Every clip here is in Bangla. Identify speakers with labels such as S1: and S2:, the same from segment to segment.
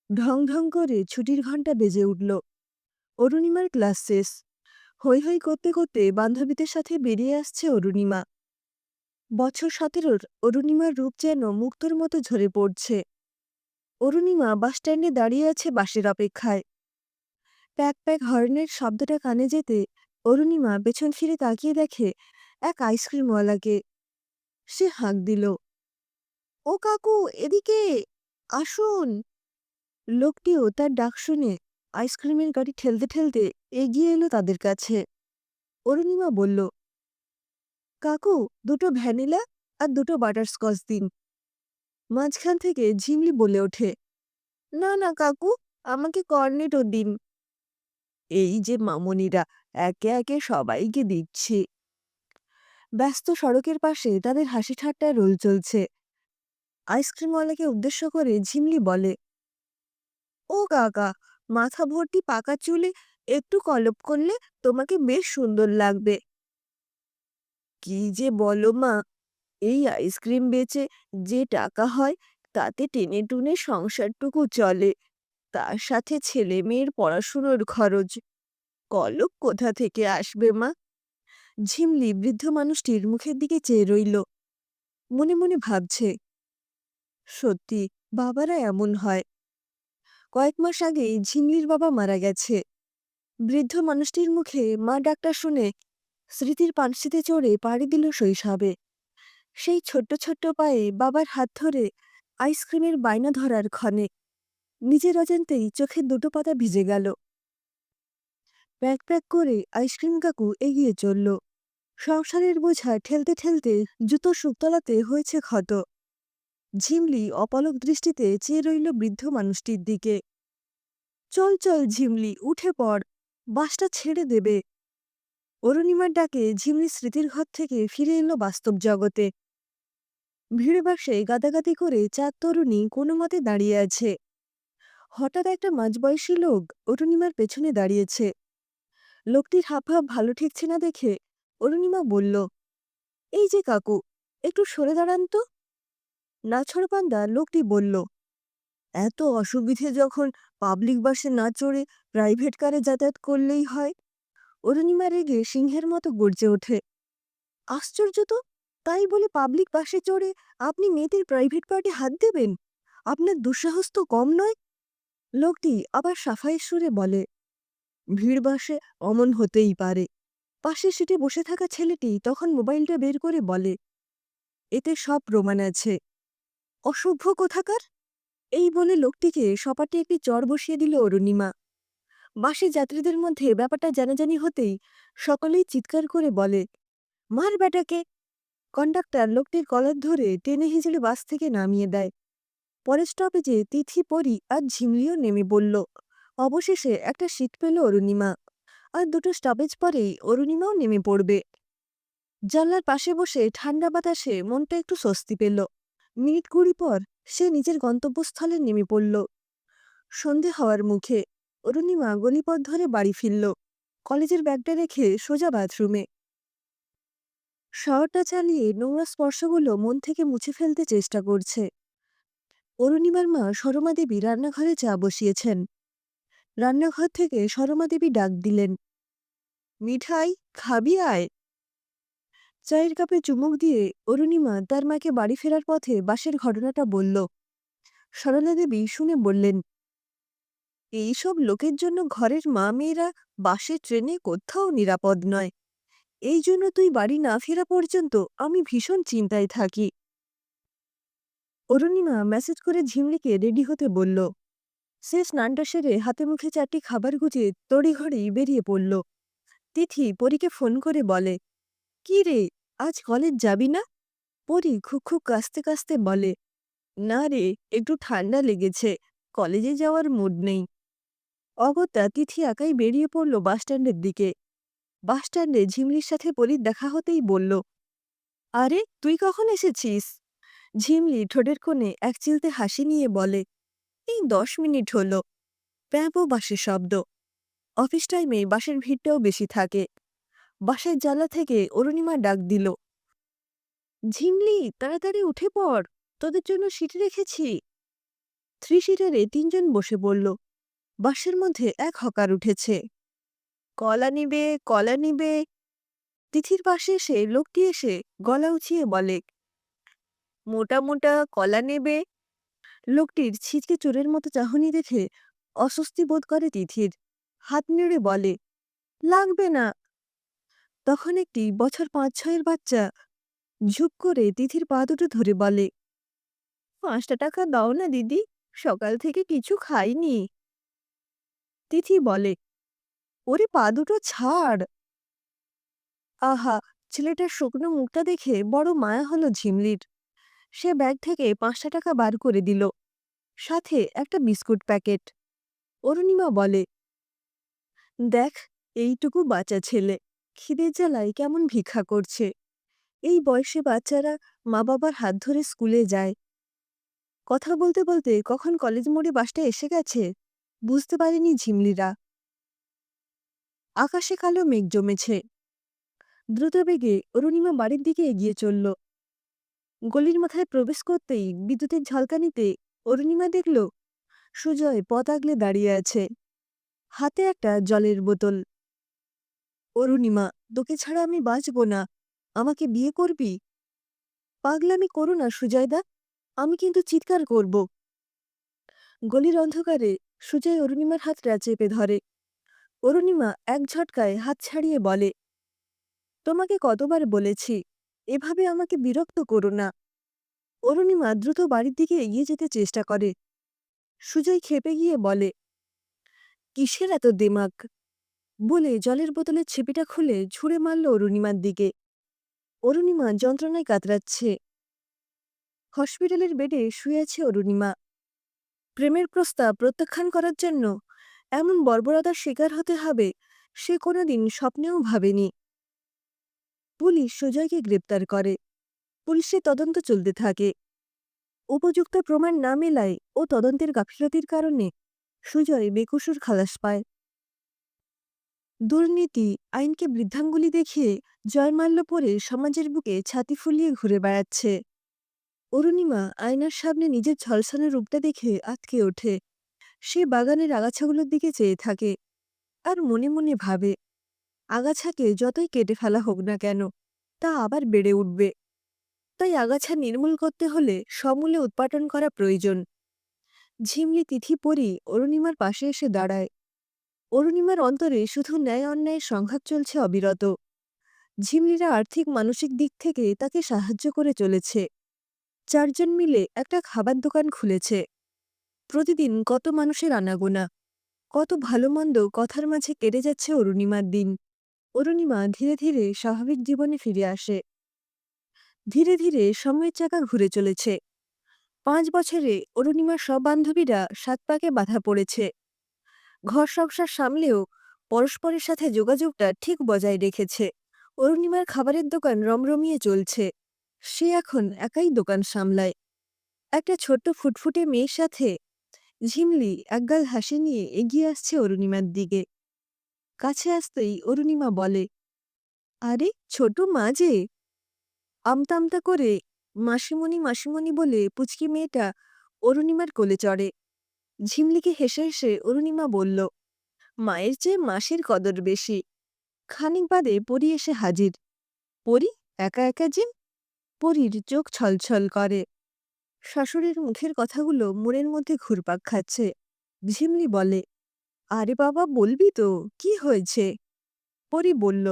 S1: ঢং ঢং করে ছুটির ঘন্টা বেজে উঠল। অরুণিমার ক্লাস শেষ। হৈ হৈ করতে করতে বান্ধবীদের সাথে বেরিয়ে আসছে অরুণিমা। বছর 17-র অরুণিমার রূপ যেন মুক্তোর মতো ঝরে পড়ছে। অরুণিমা বাসস্ট্যান্ডে দাঁড়িয়ে আছে বাসের অপেক্ষায়। প্যাক প্যাক হর্নের শব্দটা কানে যেতে অরুণিমা পেছন ফিরে তাকিয়ে দেখে এক আইসক্রিমওয়ালাকে। সে হাঁক দিল, ও কাকু, এদিকে আসুন। লোকটিও তার ডাক শুনে আইসক্রিমের গাড়ি ঠেলতে ঠেলতে এগিয়ে এলো তাদের কাছে। অরুণিমা বলল, কাকু, দুটো ভ্যানিলা আর দুটো বাটারস্কচ দিন। মাঝখান থেকে ঝিমলি বলে ওঠে, না না কাকু, আমাকে কর্নেটো দিন। এই যে মামুনিরা, একে একে সবাইকে দিচ্ছি। ব্যস্ত সড়কের পাশে তাদের হাসি ঠাট্টায় রোল চলছে। আইসক্রিমওয়ালাকে উদ্দেশ্য করে ঝিমলি বলে, ও কাকা, মাথা ভর্তি পাকা চুলে একটু কলপ করলে তোমাকে বেশ সুন্দর লাগবে। কি যে বলো মা, এই আইসক্রিম বেচে যে টাকা হয় তাতে টেনে টুনে সংসারটুকু চলে, তার সাথে ছেলে মেয়ের পড়াশুনোর খরচ। কলপ কোথা থেকে আসবে মা? ঝিমলি বৃদ্ধ মানুষটির মুখের দিকে চেয়ে রইল। মনে মনে ভাবছে, সত্যি বাবারা এমন হয়। কয়েক মাস আগেই ঝিমলির বাবা মারা গেছে। বৃদ্ধ মানুষটির মুখে মা ডাকটা শুনে স্মৃতির পানসিতে চড়ে পাড়ি দিল শৈশবে। সেই ছোট্ট ছোট্ট পায়ে বাবার হাত ধরে আইসক্রিমের বায়না ধরার ক্ষণে নিজের অজান্তেই চোখের দুটো পাতা ভিজে গেল। প্যাক প্যাক করে আইসক্রিম কাকু এগিয়ে চলল। সংসারের বোঝা ঠেলতে ঠেলতে জুতো শুকতলাতে হয়েছে ক্ষত। ঝিমলি অপলক দৃষ্টিতে চেয়ে রইল বৃদ্ধ মানুষটির দিকে। চল চল ঝিমলি, উঠে পড়, বাসটা ছেড়ে দেবে। অরুণিমার ডাকে ঝিমলি স্মৃতির ঘর থেকে ফিরে এলো বাস্তব জগতে। ভিড় বাসে গাদাগাদি করে 4 তরুণী কোনো মতে দাঁড়িয়ে আছে। হঠাৎ একটা মাঝবয়সী লোক অরুণিমার পেছনে দাঁড়িয়েছে। লোকটির হাবভাব ভালো ঠেকছে না দেখে অরুণিমা বলল, এই যে কাকু, একটু সরে দাঁড়ান তো। নাছোড়বান্দা লোকটি বলল, এত অসুবিধে যখন পাবলিক বাসে না চড়ে প্রাইভেট কারে যাতায়াত করলেই হয়। অরুণিমা রেগে সিংহের মতো গর্জে ওঠে, আশ্চর্য তো! তাই বলে পাবলিক বাসে চড়ে আপনি মেয়েদের প্রাইভেট পার্টি হাত দেবেন? আপনার দুঃসাহস তো কম নয়। লোকটি আবার সাফাইয়ের সুরে বলে, ভিড় বাসে অমন হতেই পারে। পাশের সিটে বসে থাকা ছেলেটি তখন মোবাইলটা বের করে বলে, এতে সব প্রমাণ আছে। অসভ্য কোথাকার! এই বলে লোকটিকে সপাটে একটি চড় বসিয়ে দিল অরুণিমা। বাসে যাত্রীদের মধ্যে ব্যাপারটা জানাজানি হতেই সকলেই চিৎকার করে বলে, মার বেটাকে। কন্ডাক্টর লোকটির কলার ধরে টেনে হিঁচড়ে বাস থেকে নামিয়ে দেয়। পরের স্টপেজে তিথি, পরি আর ঝিমলিও নেমে পড়ল। অবশেষে একটা সিট পেল অরুণিমা। আর দুটো স্টপেজ পরেই অরুণিমাও নেমে পড়বে। জানলার পাশে বসে ঠান্ডা বাতাসে মনটা একটু স্বস্তি পেল। মিনিট 20 পর সে নিজের গন্তব্যস্থলে নেমে পড়ল। সন্ধে হওয়ার মুখে অরুণিমা গলিপথ ধরে বাড়ি ফিরল। কলেজের ব্যাগটা রেখে সোজা বাথরুমে। শাওয়ারটা চালিয়ে নোংরা স্পর্শগুলো মন থেকে মুছে ফেলতে চেষ্টা করছে। অরুণিমার মা সরমা দেবী রান্নাঘরে চা বসিয়েছেন। রান্নাঘর থেকে সরমা দেবী ডাক দিলেন, মিঠাই, খাবি আয়। চায়ের কাপে চুমুক দিয়ে অরুণিমা তার মাকে বাড়ি ফেরার পথে বাসের ঘটনাটা বলল। সরলা দেবী শুনে বললেন, এইসব লোকের জন্য ঘরের মা মেয়েরা বাসে ট্রেনে কোথাও নিরাপদ নয়। এই জন্য তুই বাড়ি না ফেরা পর্যন্ত আমি ভীষণ চিন্তায় থাকি। অরুণিমা মেসেজ করে ঝিমলিকে রেডি হতে বলল। সে স্নানটা সেরে হাতে মুখে 4টি খাবার গুছিয়ে তড়িঘড়ি বেরিয়ে পড়ল। তিথি পরীকে ফোন করে বলে, কি রে, আজ কলেজ যাবি না? পরী খুব খুব কাঁচতে কাঁচতে বলে, না রে, একটু ঠান্ডা লেগেছে, কলেজে যাওয়ার মুড নেই। অগত্যা তিথি একাই বেরিয়ে পড়ল বাসস্ট্যান্ডের দিকে। বাসস্ট্যান্ডে ঝিমলির সাথে পরীর দেখা হতেই বলল, আরে তুই কখন এসেছিস? ঝিমলি ঠোঁটের কোণে এক চিলতে হাসি নিয়ে বলে, এই 10 মিনিট হলো। প্যাঁপো বাসের শব্দ। অফিস টাইমে বাসের ভিড়টাও বেশি থাকে। বাসের জানলা থেকে অরুণিমা ডাক দিল, ঝিমলি, তাড়াতাড়ি উঠে পড়, তোদের জন্য সিট রেখেছি। থ্রি সিটারে তিনজন বসে পড়ল। বাসের মধ্যে এক হকার উঠেছে। কলা নিবে, কলা নিবে। তিথির পাশে এসে লোকটি এসে গলা উঁচিয়ে বলে, মোটা মোটা কলা নেবে। লোকটির ছিচকে চোরের মতো চাহনি দেখে অস্বস্তি বোধ করে তিথির। হাত নেড়ে বলে, লাগবে না। তখন একটি বছর ৫-৬-এর বাচ্চা ঝুপ করে তিথির পা দুটো ধরে বলে, ৫টা টাকা দাও না দিদি, সকাল থেকে কিছু খাইনি। তিথি বলে, ওরে পা দুটো ছাড়। আহা, ছেলেটার শুকনো মুখটা দেখে বড় মায়া হলো ঝিমলির। সে ব্যাগ থেকে ৫টা টাকা বার করে দিল, সাথে একটা বিস্কুট প্যাকেট। অরুণিমা বলে, দেখ, এইটুকু বাচ্চা ছেলে খিদের জ্বালায় কেমন ভিক্ষা করছে। এই বয়সে বাচ্চারা মা বাবার হাত ধরে স্কুলে যায়। কথা বলতে বলতে কখন কলেজ মোড়ে বাসটা এসে গেছে বুঝতে পারেনি ঝিমলিরা। আকাশে কালো মেঘ জমেছে। দ্রুতবেগে অরুণিমা বাড়ির দিকে এগিয়ে চলল। গলির মাথায় প্রবেশ করতেই বিদ্যুতের ঝলকানিতে অরুণিমা দেখল সুজয় পথ আগলে দাঁড়িয়ে আছে, হাতে একটা জলের বোতল। অরুণিমা, তোকে ছাড়া আমি বাঁচব না, আমাকে বিয়ে করবি? পাগলামি করো না সুজয়দা, আমি কিন্তু চিৎকার করব। গলির অন্ধকারে সুজয় অরুণিমার হাতটা চেপে ধরে। অরুণিমা এক ঝটকায় হাত ছাড়িয়ে বলে, তোমাকে কতবার বলেছি, এভাবে আমাকে বিরক্ত করো না। অরুণিমা দ্রুত বাড়ির দিকে এগিয়ে যেতে চেষ্টা করে। সুজয় ক্ষেপে গিয়ে বলে, কিসের এত দেমাগ? বলে জলের বোতলের ছিপিটা খুলে ছুঁড়ে মারল অরুণিমার দিকে। অরুণিমা যন্ত্রণায় কাতরাচ্ছে। হসপিটালের বেডে শুয়ে আছে অরুণিমা। প্রেমের প্রস্তাব প্রত্যাখ্যান করার জন্য এমন বর্বরতার শিকার হতে হবে সে কোনোদিন স্বপ্নেও ভাবেনি। পুলিশ সুজয়কে গ্রেপ্তার করে। পুলিশের তদন্ত চলতে থাকে। উপযুক্ত প্রমাণ না মেলায় ও তদন্তের গাফিলতির কারণে সুজয় বেকসুর খালাস পায়। দুর্নীতি, আইনকে বৃদ্ধাঙ্গুলি দেখিয়ে জয়মাল্য পরে সমাজের বুকে ছাতি ফুলিয়ে ঘুরে বেড়াচ্ছে। অরুণিমা আয়নার সামনে নিজের ঝলসানো রূপটা দেখে আঁতকে ওঠে। সে বাগানের আগাছাগুলোর দিকে চেয়ে থাকে আর মনে মনে ভাবে, আগাছাকে যতই কেটে ফেলা হোক না কেন তা আবার বেড়ে উঠবে। তাই আগাছা নির্মূল করতে হলে সমূলে উৎপাটন করা প্রয়োজন। ঝিমলি তিথি পরি অরুণিমার পাশে এসে দাঁড়ায়। অরুণিমার অন্তরে শুধু ন্যায় অন্যায়ের সংঘাত চলছে অবিরত। ঝিমলিরা আর্থিক মানসিক দিক থেকে তাকে সাহায্য করে চলেছে। 4জন মিলে একটা খাবার দোকান খুলেছে। প্রতিদিন কত মানুষের আনাগোনা, কত ভালো মন্দ কথার মাঝে কেটে যাচ্ছে অরুণিমার দিন। অরুণিমা ধীরে ধীরে স্বাভাবিক জীবনে ফিরে আসে। ধীরে ধীরে সময়ের চাকা ঘুরে চলেছে। 5 বছরে অরুণিমার সব বান্ধবীরা 7 পাকে বাধা পড়েছে। ঘর সংসার সামলেও পরস্পরের সাথে যোগাযোগটা ঠিক বজায় রেখেছে। অরুণিমার খাবারের দোকান রমরমিয়ে চলছে। সে এখন একাই দোকান সামলায়। একটা ছোট্ট ফুটফুটে মেয়ের সাথে ঝিমলি একগাল হাসি নিয়ে এগিয়ে আসছে অরুণিমার দিকে। কাছে আসতেই অরুণিমা বলে, আরে ছোট মা যে। আমতা আমতা করে মাসিমণি মাসিমণি বলে পুচকি মেয়েটা অরুণিমার কোলে চড়ে। ঝিমলিকে হেসে হেসে অরুণিমা বলল, মায়ের চেয়ে মাসির কদর বেশি। খানিক বাদে পরি এসে হাজির। পরি, একা একা যে? পরির চোখ ছলছল করে। শাশুড়ির মুখের কথাগুলো মনের মধ্যে ঘুরপাক খাচ্ছে। ঝিমলি বলে, আরে বাবা বলবি তো, কি হয়েছে? পরি বলল,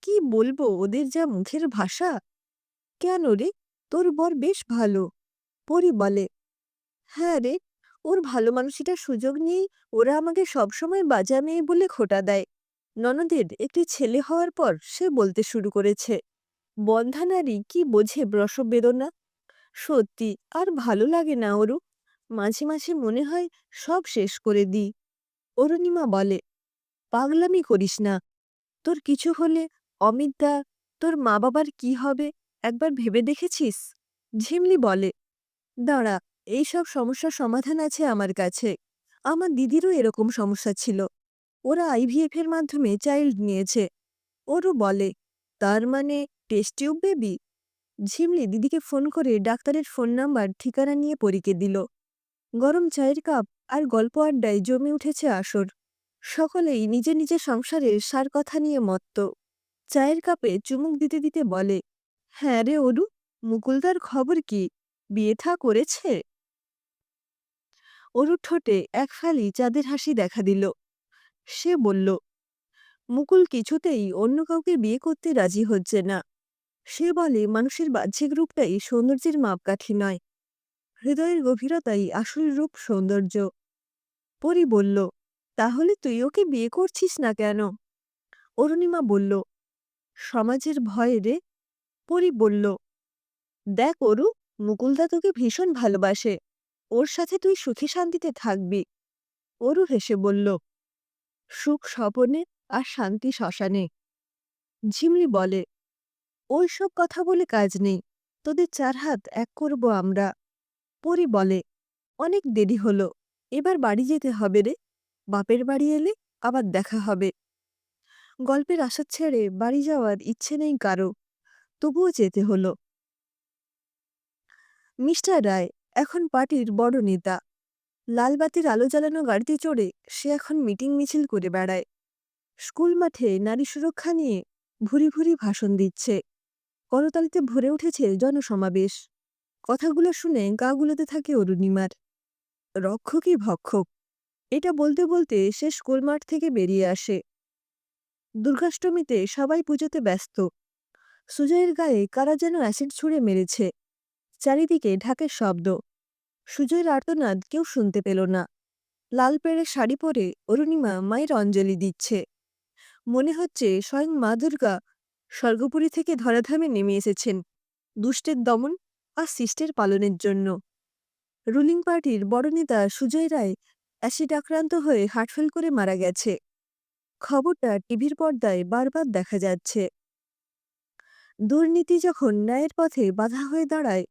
S1: কি বলবো, ওদের যা মুখের ভাষা। কেন রে, তোর বর বেশ ভালো। পরি বলে, হ্যাঁ রে, ওর ভালো মানুষিটার সুযোগ নিয়েই ওরা আমাকে সবসময় বাজা মেয়ে বলে খোঁটা দেয়। ননদের একটি ছেলে হওয়ার পর সে বলতে শুরু করেছে, বন্ধা নারী কি বোঝে প্রসব বেদনা। সত্যি আর ভালো লাগে না ওরু। মাঝে মাঝে মনে হয় সব শেষ করে দিই। অরুণিমা বলে, পাগলামি করিস না। তোর কিছু হলে অমিতদা, তোর মা বাবার কি হবে একবার ভেবে দেখেছিস? ঝিমলি বলে, দাঁড়া, এইসব সমস্যার সমাধান আছে আমার কাছে। আমার দিদিরও এরকম সমস্যা ছিল। ওরা আইভিএফ এর মাধ্যমে চাইল্ড নিয়েছে। ওরও বলে, তার মানে টেস্ট টিউব বেবি। ঝিমলি দিদিকে ফোন করে ডাক্তারের ফোন নাম্বার ঠিকানা নিয়ে পরীকে দিল। গরম চায়ের কাপ আর গল্প আড্ডায় জমে উঠেছে আসর। সকলেই নিজের নিজের সংসারের সার কথা নিয়ে মত্ত। চায়ের কাপে চুমুক দিতে দিতে বলে, হ্যাঁ রে অরু, মুকুলদার খবর কি? বিয়ে থা করেছে? অরুর ঠোঁটে এক ফালি চাঁদের হাসি দেখা দিল। সে বলল, মুকুল কিছুতেই অন্য কাউকে বিয়ে করতে রাজি হচ্ছে না। সে বলে মানুষের বাহ্যিক রূপটাই সৌন্দর্যের মাপকাঠি নয়, হৃদয়ের গভীরতাই আসল রূপ সৌন্দর্য। পরি বলল, তাহলে তুই ওকে বিয়ে করছিস না কেন? অরুণিমা বলল, সমাজের ভয়ে রে। পরি বলল, দেখ অরু, মুকুলদা তোকে ভীষণ ভালোবাসে, ওর সাথে তুই সুখী শান্তিতে থাকবি। অরু হেসে বলল, সুখ স্বপনে আর শান্তি শ্মশানে। ঝিমলি বলে, ওইসব কথা বলে কাজ নেই, তোদের 4 হাত এক করব আমরা। পরি বলে, অনেক দেরি হলো, এবার বাড়ি যেতে হবে রে, বাপের বাড়ি এলে আবার দেখা হবে। গল্পের আশা ছেড়ে বাড়ি যাওয়ার ইচ্ছে নেই কারো, তবুও যেতে হলো। মিস্টার রায় এখন পার্টির বড় নেতা। লালবাতির আলো জ্বালানো গাড়িতে চড়ে সে এখন মিটিং মিছিল করে বেড়ায়। স্কুল মাঠে নারী সুরক্ষা নিয়ে ভুরি ভুরি ভাষণ দিচ্ছে। করতালিতে ভরে উঠেছে জনসমাবেশ। কথাগুলো শুনে গা গুলোতে থাকে অরুণিমার। রক্ষকই ভক্ষক, এটা বলতে বলতে সে স্কুল মাঠ থেকে বেরিয়ে আসে। দুর্গাষ্টমীতে সবাই পুজোতে ব্যস্ত। সুজয়ের গায়ে কারা যেন অ্যাসিড ছুঁড়ে মেরেছে। চারিদিকে ঢাকের শব্দ। সুজয়ের আর্তনাদ কেউ শুনতে পেল না। লাল পেড়ে শাড়ি পরে অরুণিমা মায়ের অঞ্জলি দিচ্ছে। মনে হচ্ছে স্বয়ং মা দুর্গা স্বর্গপুরী থেকে ধরাধামে নেমে এসেছেন দুষ্টের দমন আর শিষ্টের পালনের জন্য। রুলিং পার্টির বড় নেতা সুজয় রায় অ্যাসিড আক্রান্ত হয়ে হার্টফেল করে মারা গেছে। খবরটা টিভির পর্দায় বারবার দেখা যাচ্ছে। দুর্নীতি যখন ন্যায়ের পথে বাধা হয়ে দাঁড়ায়,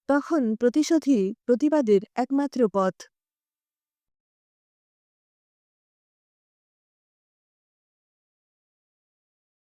S1: তখন প্রতিশোধই প্রতিবাদের একমাত্র পথ।